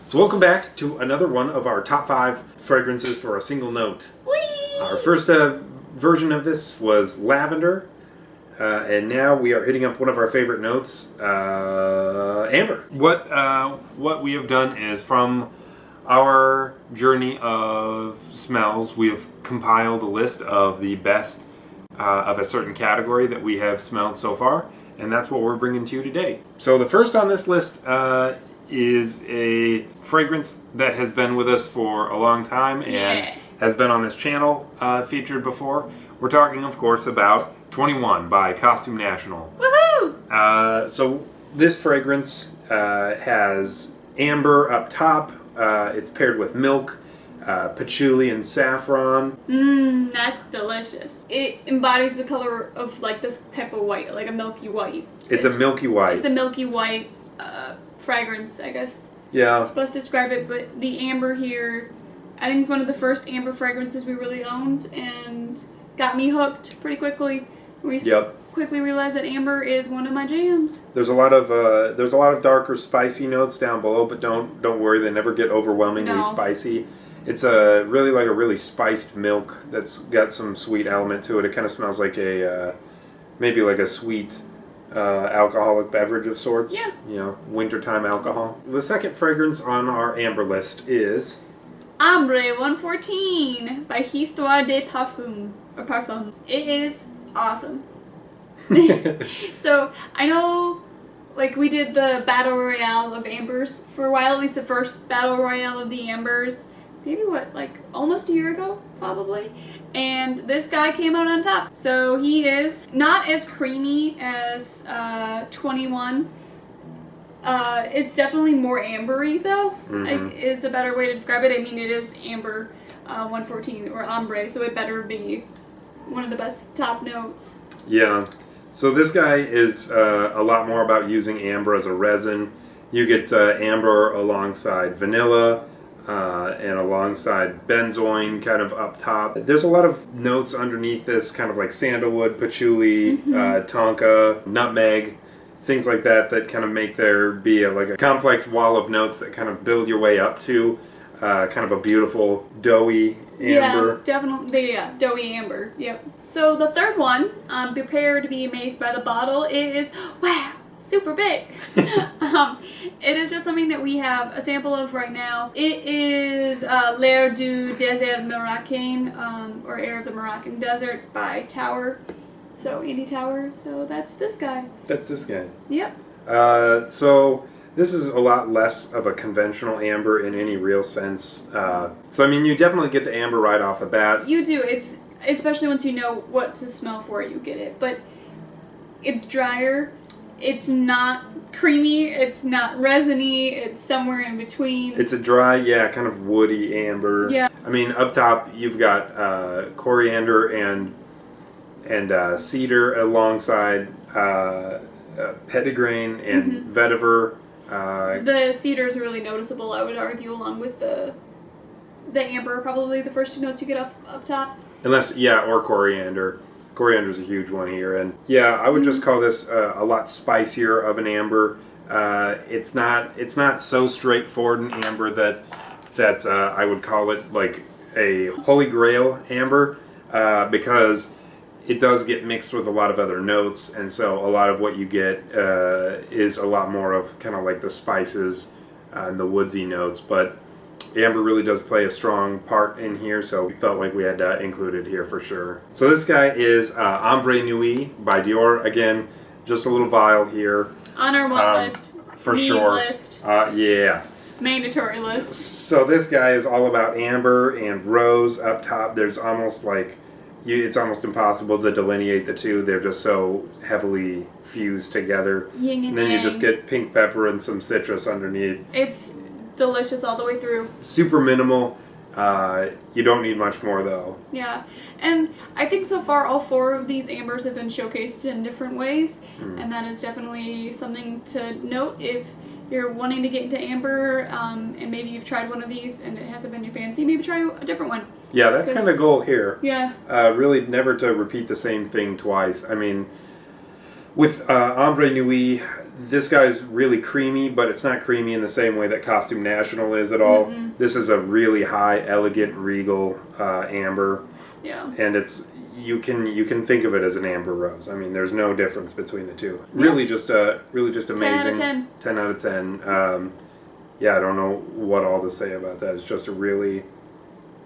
So welcome back to another one of our top 5 fragrances for a single note. Whee! Our first version of this was lavender, and now we are hitting up one of our favorite notes, amber. What we have done is from our journey of smells, we have compiled a list of the best of a certain category that we have smelled so far, and that's what we're bringing to you today. So the first on this list is a fragrance that has been with us for a long time and has been on this channel featured before. We're talking, of course, about 21 by Costume National. Woohoo! So this fragrance has amber up top. It's paired with milk, patchouli, and saffron. That's delicious. It embodies the color of like this type of white, like a milky white. It's a milky white. It's a milky white fragrance, I guess. Yeah. Best describe it, but the amber here, I think it's one of the first amber fragrances we really owned and got me hooked pretty quickly. We quickly realized that amber is one of my jams. There's a lot of darker, spicy notes down below, but don't worry, they never get overwhelmingly spicy. It's a really spiced milk that's got some sweet element to it. It kind of smells like maybe like a sweet alcoholic beverage of sorts. Yeah. You know, wintertime alcohol. The second fragrance on our amber list is Ambre 114 by Histoires de Parfums. It is awesome. So I know, like, we did the battle royale of ambers for a while, at least the first battle royale of the ambers, maybe almost a year ago, probably. And this guy came out on top. So he is not as creamy as 21. It's definitely more ambery, though. Is a better way to describe it. I mean, it is amber 114 or ambre, so it better be one of the best top notes. Yeah. So this guy is a lot more about using amber as a resin. You get amber alongside vanilla and alongside benzoin kind of up top. There's a lot of notes underneath this, kind of like sandalwood, patchouli, tonka, nutmeg, things like that kind of make there be like a complex wall of notes that kind of build your way up to kind of a beautiful doughy amber. Yeah, definitely. Yeah, doughy amber. Yep. So the third one, prepare to be amazed by the bottle. It is, wow, super big. It is just something that we have a sample of right now. It is L'air du désert marocain, or Air of the Moroccan Desert by Tower. So Andy Tower. So that's this guy. That's this guy. Yep. So this is a lot less of a conventional amber in any real sense. So I mean, you definitely get the amber right off the bat. You do. It's especially once you know what to smell for it, you get it. But it's drier. It's not creamy. It's not resiny. It's somewhere in between. It's a dry, kind of woody amber. Yeah. I mean, up top you've got coriander and cedar alongside petitgrain and vetiver. The cedar is really noticeable, I would argue, along with the amber, probably the first two notes you get up top. Or coriander. Coriander's a huge one here, and I would just call this a lot spicier of an amber. It's not so straightforward an amber that I would call it like a holy grail amber, because it does get mixed with a lot of other notes, and so a lot of what you get is a lot more of kind of like the spices and the woodsy notes, but amber really does play a strong part in here, so we felt like we had to include it here for sure. So this guy is Ambre Nuit by Dior. Again, just a little vial here. On our what list? For Need sure. List. Mandatory list. So this guy is all about amber and rose up top. There's almost like, it's almost impossible to delineate the two. They're just so heavily fused together. Yin and then yang. You just get pink pepper and some citrus underneath. It's delicious all the way through. Super minimal. You don't need much more though. Yeah, and I think so far all 4 of these ambers have been showcased in different ways, and that is definitely something to note if you're wanting to get into amber, and maybe you've tried one of these and it hasn't been your fancy, maybe try a different one. Yeah, that's kind of the goal here. Yeah. Really never to repeat the same thing twice. I mean, with Ambre Nuit, This guy's really creamy, but it's not creamy in the same way that Costume National is at all. Mm-mm. This is a really high, elegant, regal amber, Yeah. and you can think of it as an amber rose. I mean, there's no difference between the two. Really, just amazing. 10 out of 10. 10 out of 10. Yeah, I don't know what all to say about that. It's just a really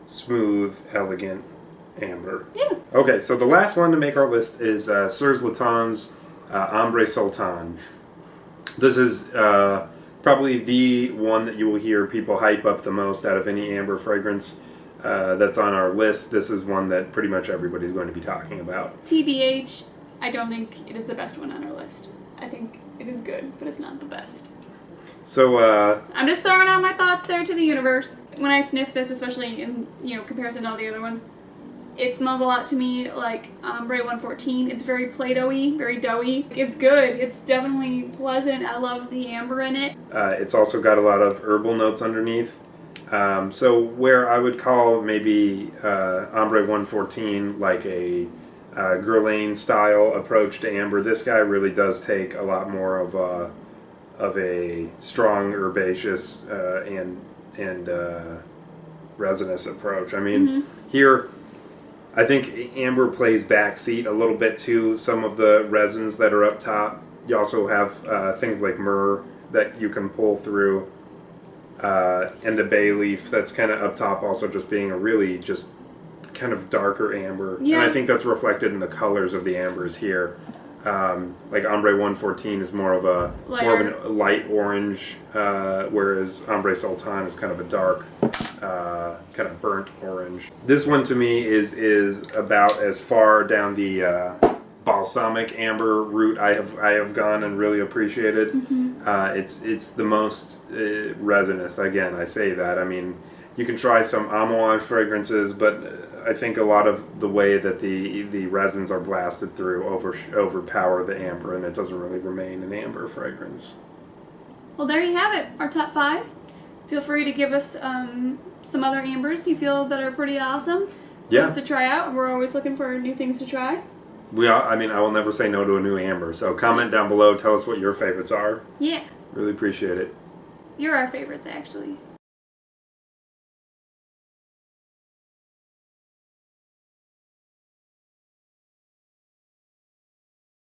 smooth, elegant amber. Yeah. Okay, so the last one to make our list is Serge Lutens' Ambre Sultan. This is probably the one that you will hear people hype up the most out of any amber fragrance that's on our list. This is one that pretty much everybody's going to be talking about. TBH, I don't think it is the best one on our list. I think it is good, but it's not the best. So, I'm just throwing out my thoughts there to the universe. When I sniff this, especially in comparison to all the other ones, it smells a lot to me like Ambre 114. It's very Play-Doh-y, very doughy. It's good. It's definitely pleasant. I love the amber in it. it's also got a lot of herbal notes underneath. So where I would call maybe Ambre 114 like a Guerlain style approach to amber, this guy really does take a lot more of a strong herbaceous and resinous approach. I mean, here I think amber plays backseat a little bit to some of the resins that are up top. You also have things like myrrh that you can pull through, and the bay leaf that's kind of up top also just being a really just kind of darker amber. Yeah. And I think that's reflected in the colors of the ambers here. Like Ambre 114 is more of a light orange, whereas Ambre Sultan is kind of a dark, kind of burnt orange. This one to me is about as far down the balsamic amber route I have gone and really appreciated. It's the most resinous. Again, I say that. I mean, you can try some amouage fragrances, but I think a lot of the way that the resins are blasted through overpower the amber, and it doesn't really remain an amber fragrance. Well, there you have it. Our top 5. Feel free to give us some other ambers you feel that are pretty awesome for us to try out. We're always looking for new things to try. I will never say no to a new amber. So comment down below. Tell us what your favorites are. Yeah. Really appreciate it. You're our favorites, actually.